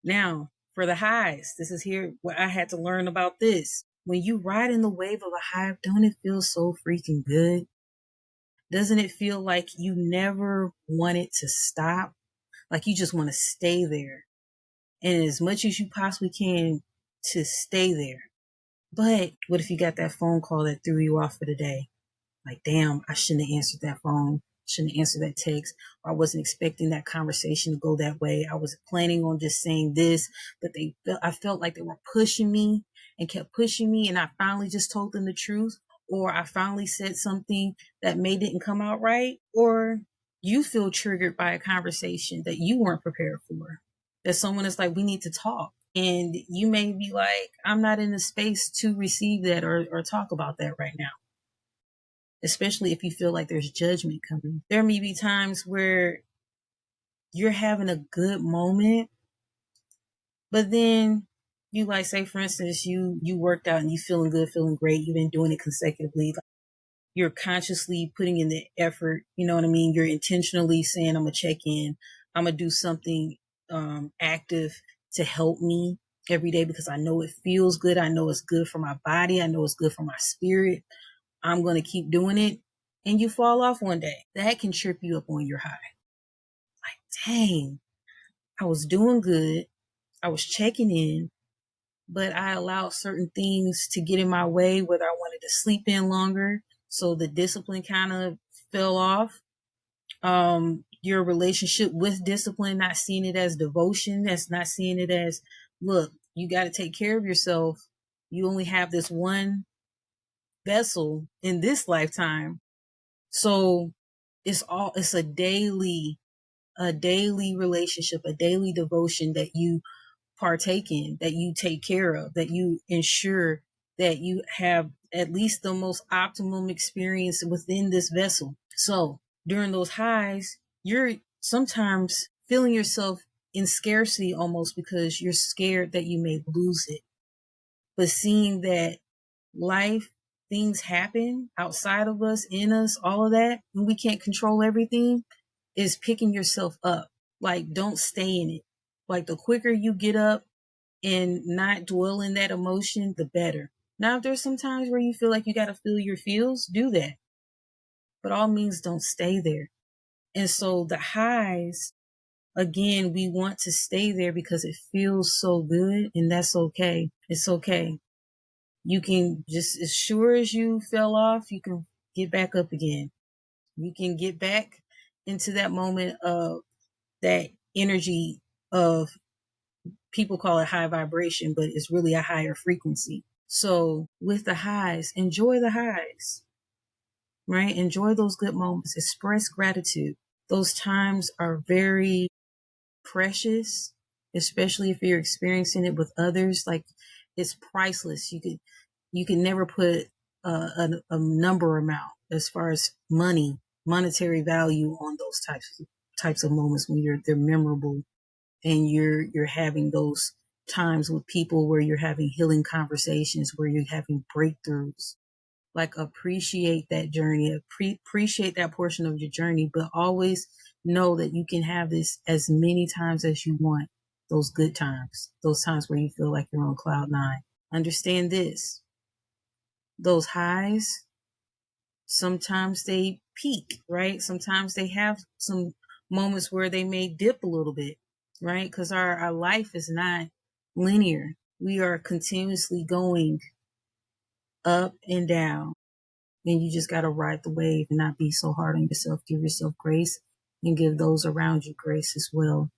Now, for the highs, this is here where I had to learn about this. When you ride in the wave of a high, don't it feel so freaking good? Doesn't it feel like you never want it to stop? Like you just want to stay there. And as much as you possibly can to stay there. But what if you got that phone call that threw you off for the day? Like, damn, I shouldn't have answered that phone. Shouldn't have answered that text. Or I wasn't expecting that conversation to go that way. I was planning on just saying this, but I felt like they were pushing me and kept pushing me. And I finally just told them the truth. Or I finally said something that didn't come out right. Or you feel triggered by a conversation that you weren't prepared for. That someone is like, we need to talk. And you may be like, I'm not in the space to receive that or talk about that right now. Especially if you feel like there's judgment coming. There may be times where you're having a good moment, but then you like, say for instance, you worked out and you feeling good, feeling great. You've been doing it consecutively. You're consciously putting in the effort. You know what I mean? You're intentionally saying, I'm going to check in. I'm going to do something active to help me every day because I know it feels good. I know it's good for my body. I know it's good for my spirit. I'm going to keep doing it. And you fall off one day. That can trip you up on your high. Like, dang, I was doing good. I was checking in, but I allowed certain things to get in my way, whether I wanted to sleep in longer. So the discipline kind of fell off. Your relationship with discipline, not seeing it as devotion. That's not seeing it as, look, you got to take care of yourself. You only have this one vessel in this lifetime. So it's a daily relationship, a daily devotion that you partake in, that you take care of, that you ensure that you have at least the most optimum experience within this vessel. So during those highs, you're sometimes feeling yourself in scarcity almost because you're scared that you may lose it. But seeing that life, things happen outside of us, in us, all of that, and we can't control everything, is picking yourself up. Like, don't stay in it. Like, the quicker you get up and not dwell in that emotion, the better. Now, if there's some times where you feel like you got to feel your feels, do that. But all means don't stay there. And so the highs, again, we want to stay there because it feels so good, and that's okay. It's okay. You can just, as sure as you fell off, you can get back up again. You can get back into that moment of that energy of, people call it high vibration, but it's really a higher frequency. So with the highs, enjoy the highs, right? Enjoy those good moments. Express gratitude. Those times are very precious, especially if you're experiencing it with others. Like, it's priceless. You can never put a number amount as far as monetary value on those types of moments when they're memorable, and you're having those times with people where you're having healing conversations, where you're having breakthroughs. Like, appreciate that journey, appreciate that portion of your journey, but always know that you can have this as many times as you want. Those good times, those times where you feel like you're on cloud nine. Understand this. Those highs, sometimes they peak, right? Sometimes they have some moments where they may dip a little bit, right? Because our life is not linear. We are continuously going up and down, and you just got to ride the wave and not be so hard on yourself. Give yourself grace and give those around you grace as well.